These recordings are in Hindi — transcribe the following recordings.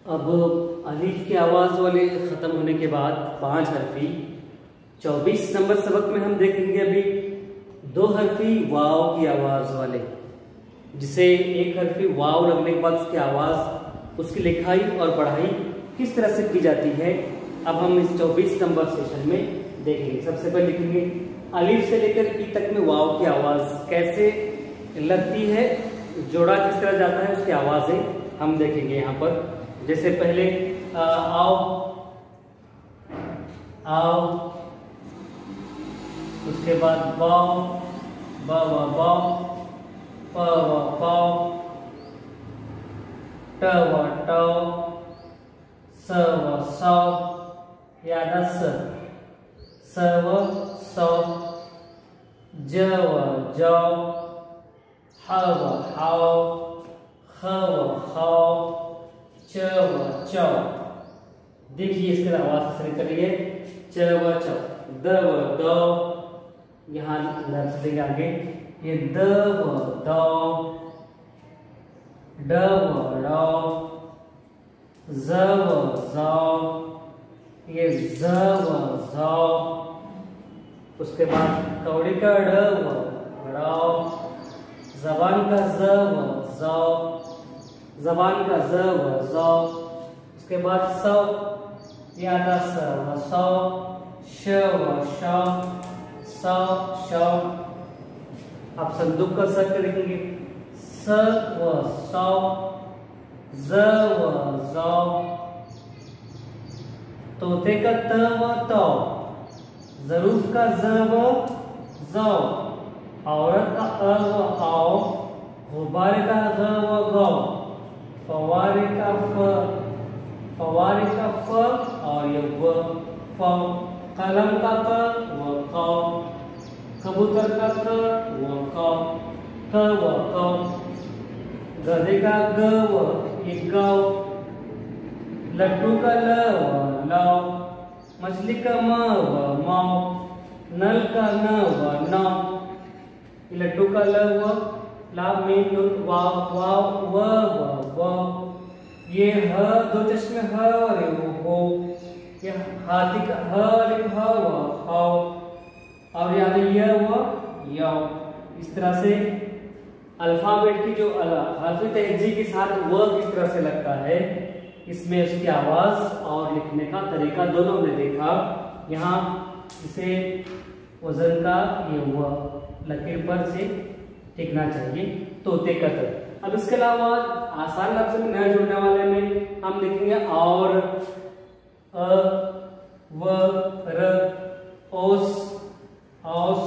अब अलीफ की आवाज़ वाले ख़त्म होने के बाद 5 हरफी 24 नंबर सबक में हम देखेंगे अभी 2 हरफी वाव की आवाज़ वाले, जिसे 1 हरफी वाव लगने के बाद उसकी आवाज़, उसकी लिखाई और पढ़ाई किस तरह से की जाती है, अब हम इस 24 नंबर सेशन में देखेंगे। सबसे पहले लिखेंगे अलीफ से लेकर ई तक में वाव की आवाज़ कैसे लगती है, जोड़ा किस तरह जाता है, उसकी आवाज़ें हम देखेंगे यहाँ पर। जैसे पहले आओ आओ, उसके बाद बाओ बावा बाओ, पावा पाओ, टवा टाओ, सवा साओ, यादा सव सौ, जवा जाओ, हवा हाओ, खवा खाओ, चवा चाओ। देखिए इसके आवाज से करिए चवा चाओ, दव दो, यहाँ लफ्ज देंगे आगे, ये दव दो, डव डो, जव जाओ, ये जव जाओ। उसके बाद कौड़ी का डव डाओ, जबान का जव जाओ, जबान का जव जाओ। उसके बाद सौ, यादा सव सौ, शव शौ, सौ शौ। आप संदूक का स लिखेंगे, स व सौ, ज व जौ। तोते का त व तौ, ज़रूफ का ज व जौ, औरत का अ व आओ, गुब्बारे का ग व गौ, फवारे का फ, फवारे का फ और ये व फ, कलम का क व कौ, कबूतर का क व कौ, क व कौ। गधे का ग व ये गौ, लड्डू का ल व लौ, मछली का म व मौ, नल का न व नौ, लड्डू का ल व ला में नुन वाव वाव व व, ये ह दो चश्मे ह और ये हो, ये हाथी का ह और ये ह व हाउ, और यहाँ य व यौ। इस तरह से अल्फाबेट की जो हर्फ तहजी के साथ व किस तरह से लगता है, इसमें उसकी आवाज और लिखने का तरीका दोनों ने देखा। यहाँ इसे वजन का ये व लकीर पर से टिकना चाहिए, तोते का त। अब इसके अलावा आसान लफ्ज में न जुड़ने वाले में हम लिखेंगे और, अ व र, ओस औस,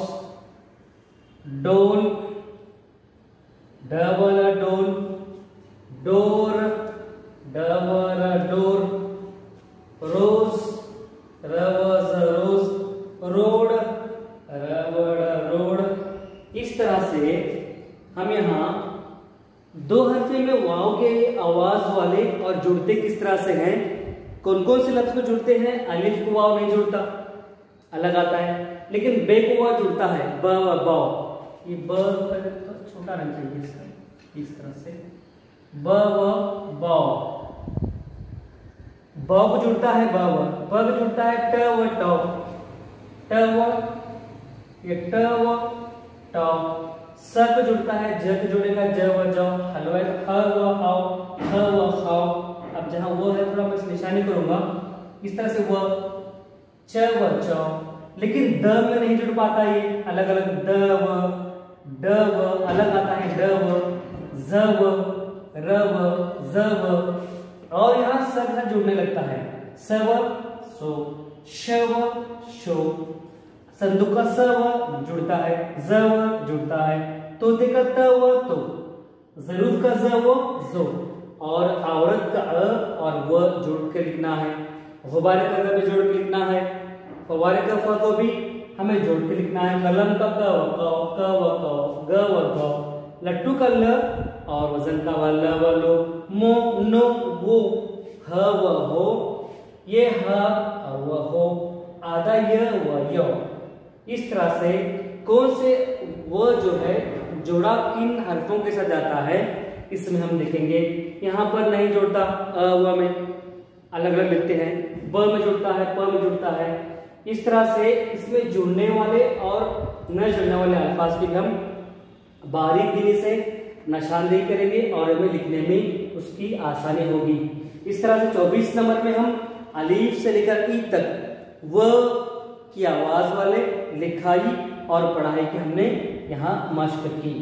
डोल डबल डोल, डोर डबल डोर, रोज रवज रोज, रोड रबड़ रोड। इस तरह से हम यहाँ 2 हरफे में वाव के आवाज वाले और जुड़ते किस तरह से हैं, कौन कौन से लफ्ज को जुड़ते हैं। अलिफ को वाव नहीं जुड़ता, अलग आता है, लेकिन बे को वाव जुड़ता है, ब व बाव। ये ब तो छोटा रहना चाहिए इसका, इस तरह से ब व बाव। ब को जुड़ता है ब व, ब को जुड़ता है ट व टौ, ट व, ये ट व टौ। स को जुड़ता है ज को जुड़ेगा ज व जौ, हलवा ह व हाउ, ह व खाओ। अब जहां वो है थोड़ा मैं निशानी करूंगा, इस तरह से वो च व चौ, लेकिन द में नहीं जुड़ पाता, ये अलग अलग द व, ड व अलग आता है, ड व, ज व, र व, ज व। और यहाँ स के साथ जुड़ने लगता है, स व सो, श व शो। संदूक का स व जुड़ता है, ज व जुड़ता है, तोते का त व तो, ज़रूफ का ज व जो, और औरत का अ और व जोड़ के लिखना है, गुब्बारे का भी जोड़ के लिखना है, फवारे का फ को भी हमें जोड़ के लिखना है, कलम का क व कौ, ग व गौ, लट्टू का ल और वजन का व ल व लो, मो नो वो, ह व हो, ये ह और व हो, आधा य व यो। इस तरह से कौन से वो जो है जोड़ा किन हरफों के साथ जाता है, इसमें हम लिखेंगे। यहाँ पर नहीं जुड़ता अ व में, अलग अलग लिखते हैं, ब में जुड़ता है, प में जुड़ता है। इस तरह से इसमें जुड़ने वाले और न जुड़ने वाले अल्फाज की भी हम बारीक गिनी से निशानदेही करेंगे और हमें लिखने में उसकी आसानी होगी। इस तरह से 24 नंबर में हम अलीफ से लेकर ई तक व की आवाज वाले लिखाई और पढ़ाई की हमने यहाँ मशक की।